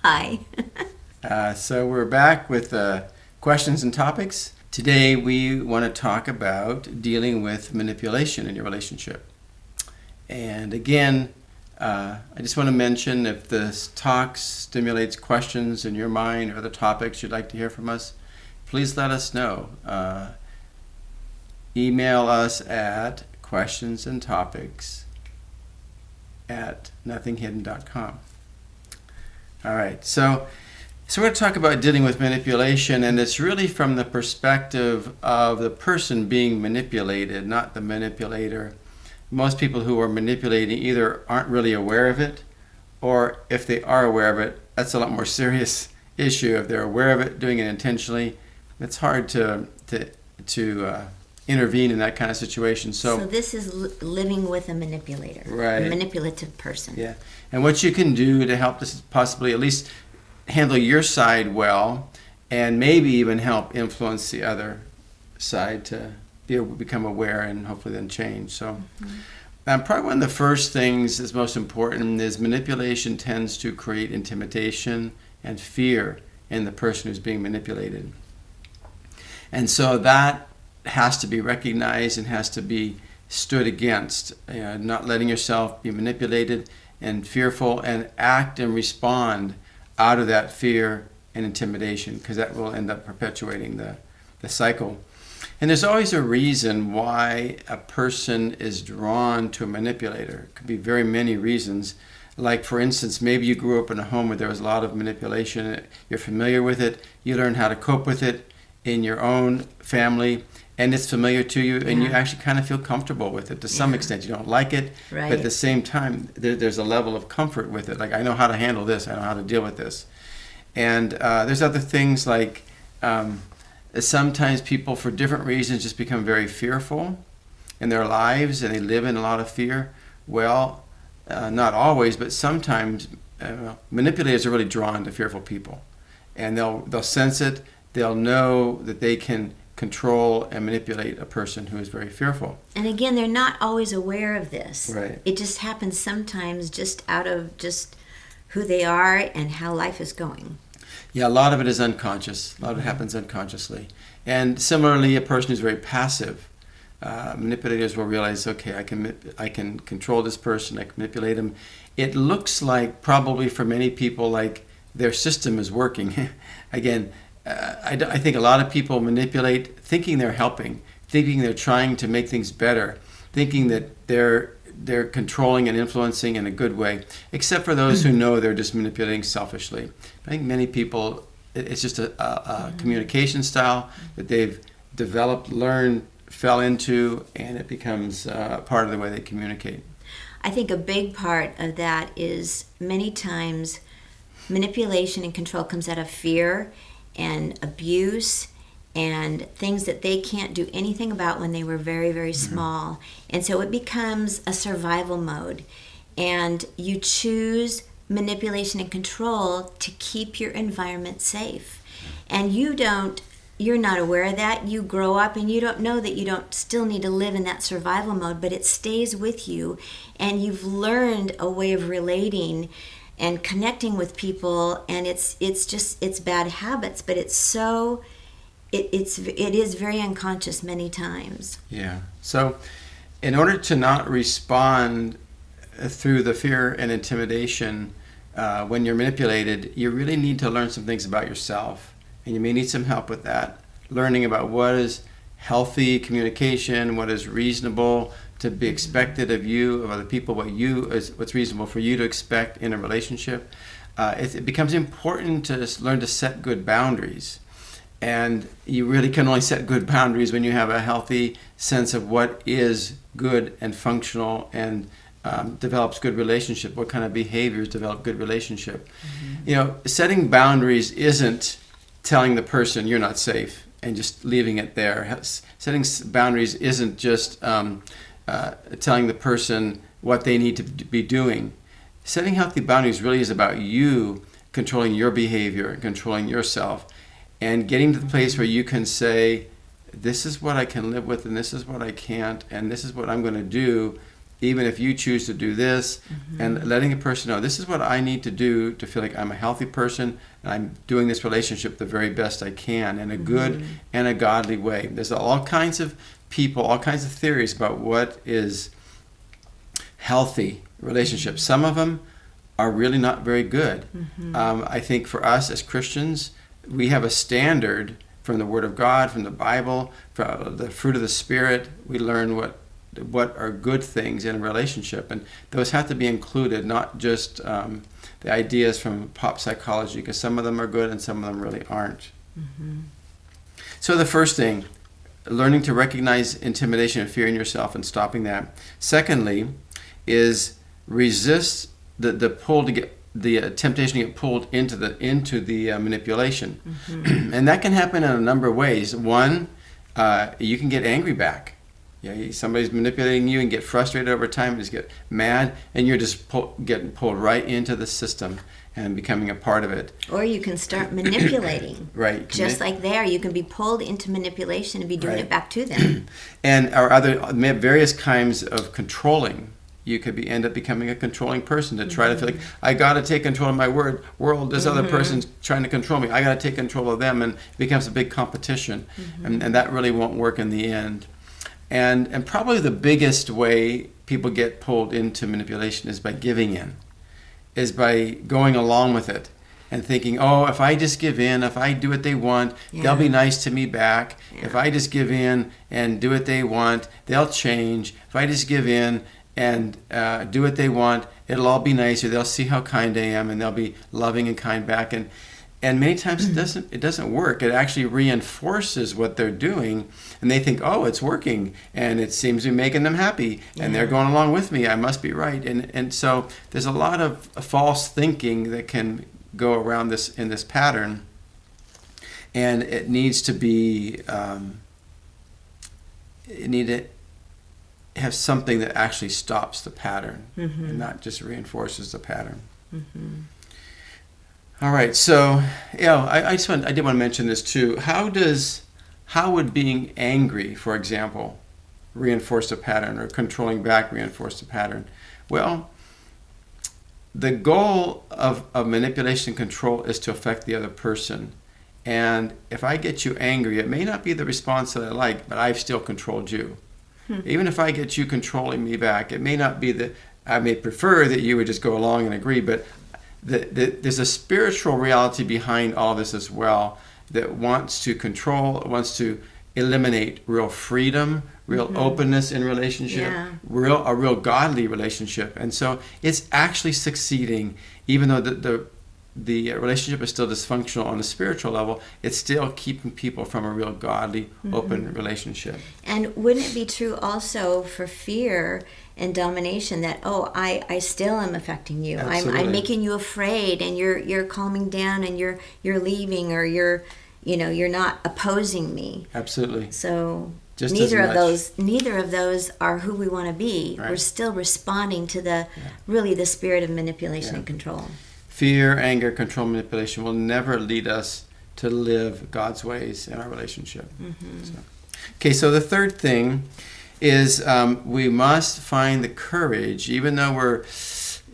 Hi. So we're back with questions and topics. Today we want to talk about dealing with manipulation in your relationship. And again, I just want to mention if this talk stimulates questions in your mind or other topics you'd like to hear from us, please let us know. Email us at questionsandtopics@nothinghidden.com. All right, so we're going to talk about dealing with manipulation, and it's really from the perspective of the person being manipulated, not the manipulator. Most people who are manipulating either aren't really aware of it, or if they are aware of it, that's a lot more serious issue. If they're aware of it, doing it intentionally, it's hard to intervene in that kind of situation. So this is living with a manipulator, right, a manipulative person. Yeah, and what you can do to help this possibly at least handle your side well, and maybe even help influence the other side to be able to become aware and hopefully then change. So probably one of the first things that's most important is manipulation tends to create intimidation and fear in the person who's being manipulated. And so that has to be recognized and has to be stood against, not letting yourself be manipulated and fearful, and act and respond out of that fear and intimidation, because that will end up perpetuating the cycle. And there's always a reason why a person is drawn to a manipulator. It could be very many reasons. Like, for instance, maybe you grew up in a home where there was a lot of manipulation. You're familiar with it. You learn how to cope with it in your own family, and it's familiar to you, and you actually kind of feel comfortable with it to some extent. You don't like it, right, but at the same time, there's a level of comfort with it. Like, I know how to handle this. I know how to deal with this. And there's other things like sometimes people, for different reasons, just become very fearful in their lives, and they live in a lot of fear. Well, not always, but sometimes manipulators are really drawn to fearful people, and they'll sense it. They'll know that they can control and manipulate a person who is very fearful. And again, they're not always aware of this. Right. It just happens sometimes just out of just who they are and how life is going. Yeah, a lot of it is unconscious. A lot of it happens unconsciously. And similarly, a person who's very passive, manipulators will realize, okay, I can control this person, I can manipulate them. It looks like, probably for many people, like their system is working. Again, I think a lot of people manipulate thinking they're helping, thinking they're trying to make things better, thinking that they're controlling and influencing in a good way, except for those who know they're just manipulating selfishly. I think many people, it's just a communication style that they've developed, learned, fell into, and it becomes part of the way they communicate. I think a big part of that is many times manipulation and control comes out of fear and abuse and things that they can't do anything about when they were very, very small. And so it becomes a survival mode. And you choose manipulation and control to keep your environment safe. And you're not aware of that. You grow up and you don't know that you don't still need to live in that survival mode, but it stays with you. And you've learned a way of relating and connecting with people, and it's bad habits, but it is very unconscious many times. Yeah. So in order to not respond through the fear and intimidation when you're manipulated, you really need to learn some things about yourself, and you may need some help with that, learning about what is healthy communication, what is reasonable to be expected of you, of other people, what's reasonable for you to expect in a relationship. It becomes important to learn to set good boundaries. And you really can only set good boundaries when you have a healthy sense of what is good and functional and develops good relationship, what kind of behaviors develop good relationship. Setting boundaries isn't telling the person you're not safe and just leaving it there. Setting boundaries isn't just telling the person what they need to be doing. Setting healthy boundaries really is about you controlling your behavior and controlling yourself, and getting to the place where you can say, this is what I can live with and this is what I can't, and this is what I'm going to do even if you choose to do this, and letting a person know, this is what I need to do to feel like I'm a healthy person and I'm doing this relationship the very best I can in a good and a godly way. There's all kinds of people, all kinds of theories about what is healthy relationships. Some of them are really not very good. I think for us as Christians, we have a standard from the Word of God, from the Bible, from the fruit of the Spirit. We learn what are good things in a relationship, and those have to be included, not just the ideas from pop psychology, because some of them are good and some of them really aren't. So the first thing, learning to recognize intimidation and fear in yourself and stopping that. Secondly is resist the pull to get the temptation to get pulled into the manipulation. And that can happen in a number of ways. One, you can get angry back. Somebody's manipulating you and get frustrated over time and just get mad, and you're just getting pulled right into the system and becoming a part of it. Or you can start manipulating. Right. Just like there, you can be pulled into manipulation and be doing it back to them. And our other various kinds of controlling. You could end up becoming a controlling person to try to feel like, I got to take control of my world. This other person's trying to control me. I got to take control of them, and it becomes a big competition. And that really won't work in the end. And probably the biggest way people get pulled into manipulation is by giving in, is by going along with it and thinking, oh, if I just give in, if I do what they want, they'll be nice to me back. If I just give in and do what they want, they'll change. If I just give in and do what they want, it'll all be nicer. They'll see how kind I am, and they'll be loving and kind back. And many times it doesn't work. It actually reinforces what they're doing, and they think, oh, it's working, and it seems to be making them happy, and they're going along with me. I must be right. And so there's a lot of false thinking that can go around in this pattern, and it needs to be have something that actually stops the pattern and not just reinforces the pattern. All right, so I did want to mention this too. How would being angry, for example, reinforce the pattern, or controlling back reinforce the pattern? Well, the goal of manipulation and control is to affect the other person. And if I get you angry, it may not be the response that I like, but I've still controlled you. Even if I get you controlling me back, it may not be I may prefer that you would just go along and agree, but there's a spiritual reality behind all this as well that wants to control, wants to eliminate real freedom, real openness in relationship, a real godly relationship. And so it's actually succeeding, even though the relationship is still dysfunctional on a spiritual level. It's still keeping people from a real godly, open relationship. And wouldn't it be true also for fear and domination that, I still am affecting you. I'm making you afraid, and you're calming down, and you're leaving, or you're not opposing me. Absolutely. So neither of those are who we want to be. Right. We're still responding to the spirit of manipulation and control. Fear, anger, control, manipulation will never lead us to live God's ways in our relationship. So the third thing is we must find the courage, even though we're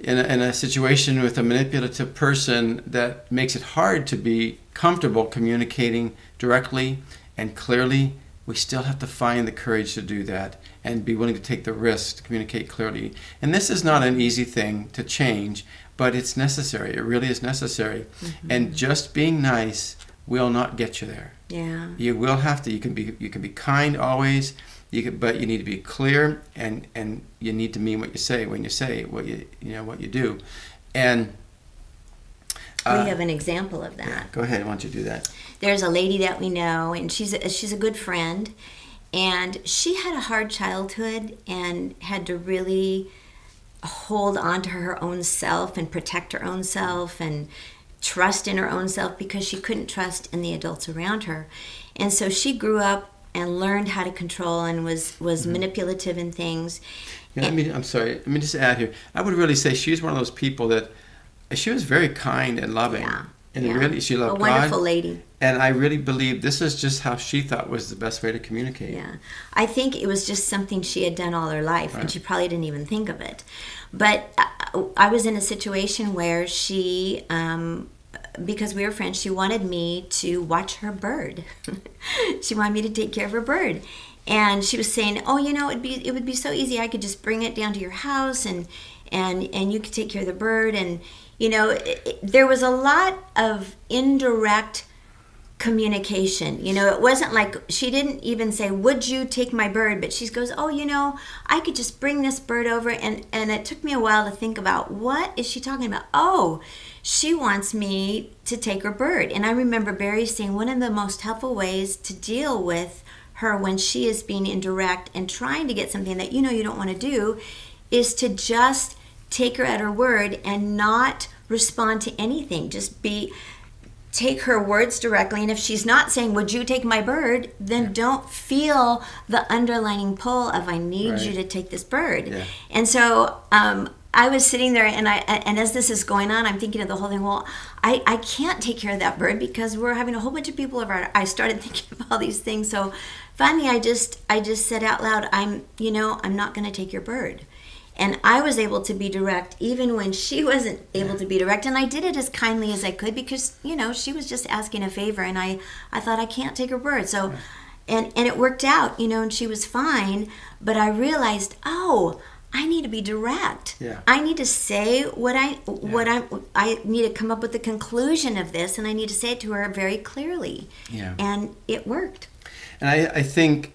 in a situation with a manipulative person that makes it hard to be comfortable communicating directly and clearly, we still have to find the courage to do that and be willing to take the risk to communicate clearly. And this is not an easy thing to change, but it's necessary. It really is necessary. And just being nice will not get you there. Yeah. You will have to. You can be kind always. But you need to be clear, and you need to mean what you say when you say what you do. And we have an example of that. Yeah, go ahead. Why don't you do that? There's a lady that we know, and she's a good friend, and she had a hard childhood and had to really hold on to her own self and protect her own self and trust in her own self, because she couldn't trust in the adults around her. And so she grew up and learned how to control and was manipulative in things. Yeah, I'm sorry. Let me just add here. I would really say she's one of those people that she was very kind and loving. Yeah. And really, she loved God. A wonderful lady. And I really believe this is just how she thought was the best way to communicate. Yeah. I think it was just something she had done all her life, and she probably didn't even think of it. But I was in a situation where she, because we were friends, she wanted me to watch her bird. She wanted me to take care of her bird. And she was saying, "Oh, you know, it would be so easy. I could just bring it down to your house, and you could take care of the bird." And you know, there was a lot of indirect communication. You know, it wasn't like, she didn't even say, "Would you take my bird?" But she goes, "Oh, you know, I could just bring this bird over." And it took me a while to think about, what is she talking about? Oh, she wants me to take her bird. And I remember Barry saying one of the most helpful ways to deal with her when she is being indirect and trying to get something that you know you don't want to do is to just take her at her word and not respond to anything. Just take her words directly. And if she's not saying, "Would you take my bird?" then don't feel the underlining pull of, "I need you to take this bird." Yeah. And so I was sitting there, and as this is going on, I'm thinking of the whole thing. Well, I can't take care of that bird because we're having a whole bunch of people over. I started thinking of all these things. So finally, I just said out loud, I'm not going to take your bird." And I was able to be direct even when she wasn't able to be direct. And I did it as kindly as I could because, you know, she was just asking a favor. And I thought, I can't take her bird. So, and it worked out, you know, and she was fine. But I realized, oh, I need to be direct. Yeah. I need to say I need to come up with the conclusion of this. And I need to say it to her very clearly. Yeah. And it worked. And I think,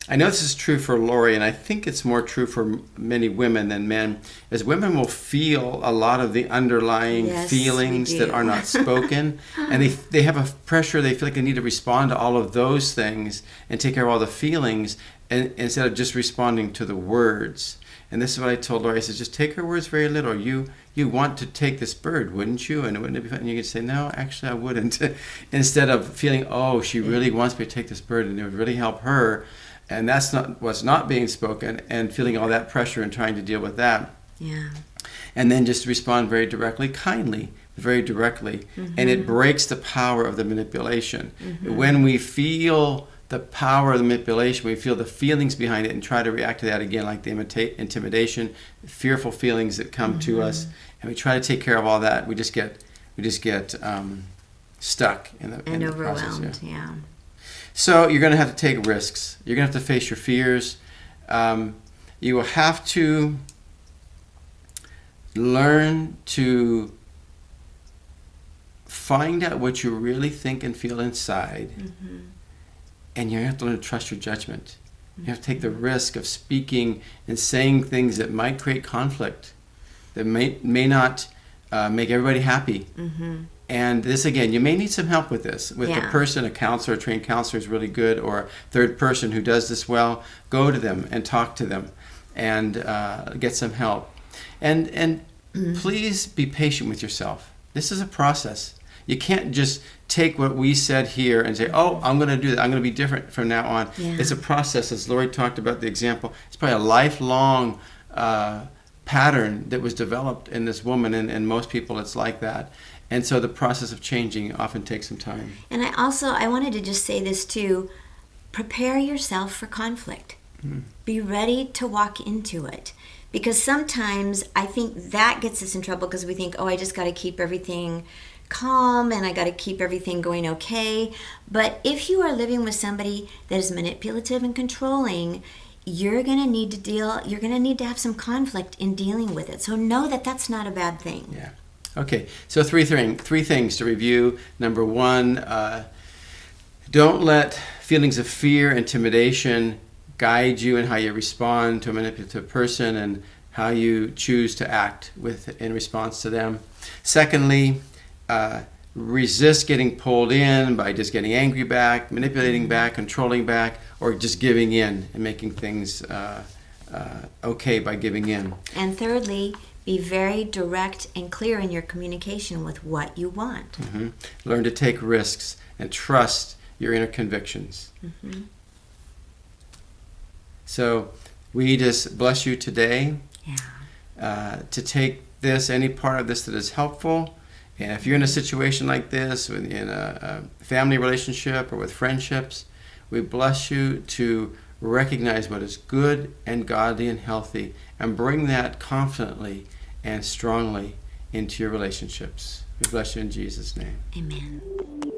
I know this is true for Lori, and I think it's more true for many women than men, is women will feel a lot of the underlying feelings that are not spoken. And they have a pressure, they feel like they need to respond to all of those things and take care of all the feelings, and instead of just responding to the words. And this is what I told Lori. I said, just take her words very little. You want to take this bird, wouldn't you? And wouldn't it be fun? And you could say, "No, actually I wouldn't." Instead of feeling, oh, she really wants me to take this bird and it would really help her. And that's not what's not being spoken, and feeling all that pressure and trying to deal with that. Yeah. And then just respond very directly, kindly, very directly. And it breaks the power of the manipulation. When we feel the power of the manipulation, we feel the feelings behind it and try to react to that again, like the intimidation, fearful feelings that come to us, and we try to take care of all that. We just get stuck in the overwhelmed. process. Yeah. So you're going to have to take risks. You're going to have to face your fears. You will have to learn to find out what you really think and feel inside. And you have to learn to trust your judgment. You have to take the risk of speaking and saying things that might create conflict, that may not make everybody happy. And this, again, you may need some help with this. With a person, a counselor, a trained counselor is really good, or a third person who does this well. Go to them and talk to them and get some help. And please be patient with yourself. This is a process. You can't just take what we said here and say, "Oh, I'm going to do that. I'm going to be different from now on." Yeah. It's a process. As Lori talked about the example, it's probably a lifelong pattern that was developed in this woman, and most people it's like that. And so the process of changing often takes some time. And I wanted to just say this too. Prepare yourself for conflict. Be ready to walk into it. Because sometimes I think that gets us in trouble because we think, "Oh, I just got to keep everything calm and I got to keep everything going okay." But if you are living with somebody that is manipulative and controlling, you're going to need to have some conflict in dealing with it. So know that that's not a bad thing. Yeah. Okay, so three things to review. Number one, don't let feelings of fear, intimidation guide you in how you respond to a manipulative person and how you choose to act in response to them. Secondly, resist getting pulled in by just getting angry back, manipulating back, controlling back, or just giving in and making things okay by giving in. And thirdly, be very direct and clear in your communication with what you want. Learn to take risks and trust your inner convictions. So we just bless you today to take any part of this that is helpful, And if you're in a situation like this, in a family relationship or with friendships, we bless you to recognize what is good and godly and healthy and bring that confidently and strongly into your relationships. We bless you in Jesus' name. Amen.